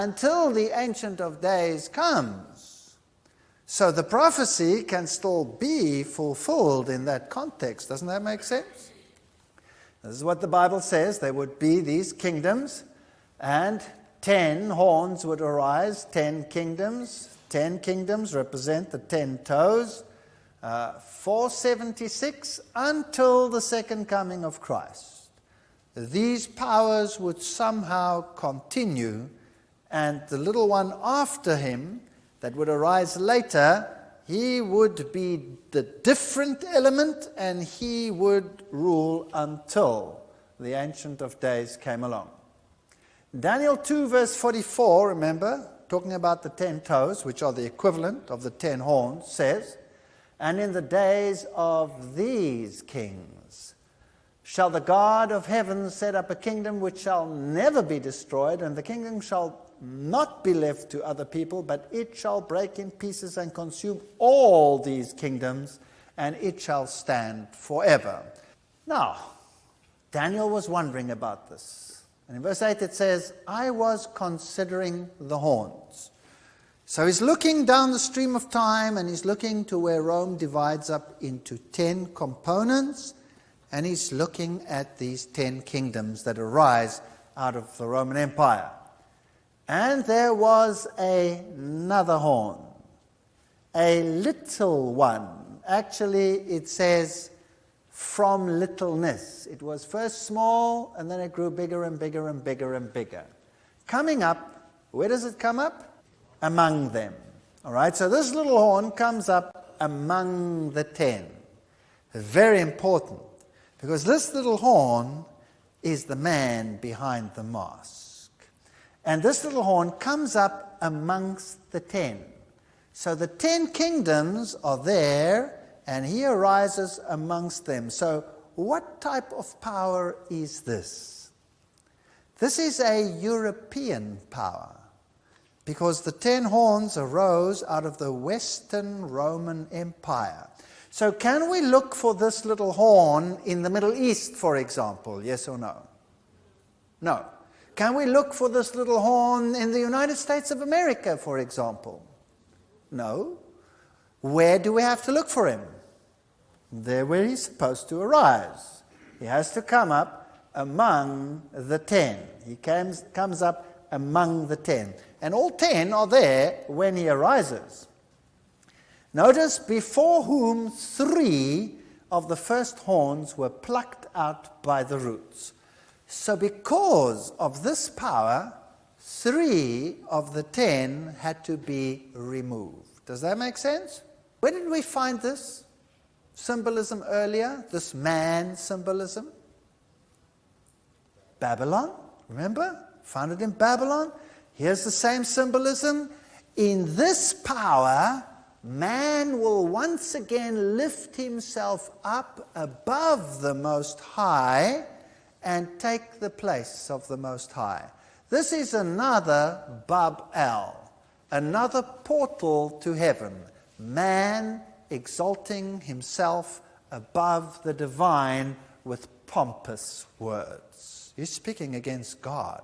until the Ancient of Days comes. So the prophecy can still be fulfilled in that context. Doesn't that make sense? This is what the Bible says. There would be these kingdoms, and 10 horns would arise, 10 kingdoms. 10 kingdoms represent the 10 toes. 476 until the second coming of Christ. These powers would somehow continue, and the little one after him that would arise later, he would be the different element, and he would rule until the Ancient of Days came along. Daniel 2 verse 44, remember, talking about the 10 toes, which are the equivalent of the 10 horns, says, "And in the days of these kings shall the God of heaven set up a kingdom which shall never be destroyed, and the kingdom shall not be left to other people, but it shall break in pieces and consume all these kingdoms, and it shall stand forever." Now, Daniel was wondering about this. And in verse 8 it says, "I was considering the horns." So he's looking down the stream of time, and he's looking to where Rome divides up into 10 components, and he's looking at these 10 kingdoms that arise out of the Roman Empire. And there was another horn, a little one. Actually, it says from littleness. It was first small, and then it grew bigger and bigger and bigger and bigger. Coming up, where does it come up? Among them. All right, so this little horn comes up among the 10. Very important, because this little horn is the man behind the mask. And this little horn comes up amongst the 10. So the 10 kingdoms are there, and he arises amongst them. So what type of power is this? This is a European power, because the 10 horns arose out of the Western Roman Empire. So can we look for this little horn in the Middle East, for example? Yes or no? No. Can we look for this little horn in the United States of America, for example? No. Where do we have to look for him? There where he's supposed to arise. He has to come up among the 10. He comes up among the 10. And all 10 are there when he arises. Notice, before whom 3 of the first horns were plucked out by the roots. So because of this power, 3 of the 10 had to be removed. Does that make sense? Where did we find this symbolism earlier? This man symbolism? Babylon, remember? Found it in Babylon. Here's the same symbolism. In this power, man will once again lift himself up above the Most High and take the place of the Most High. This is another Bab-el, another portal to heaven. Man exalting himself above the divine with pompous words. He's speaking against God.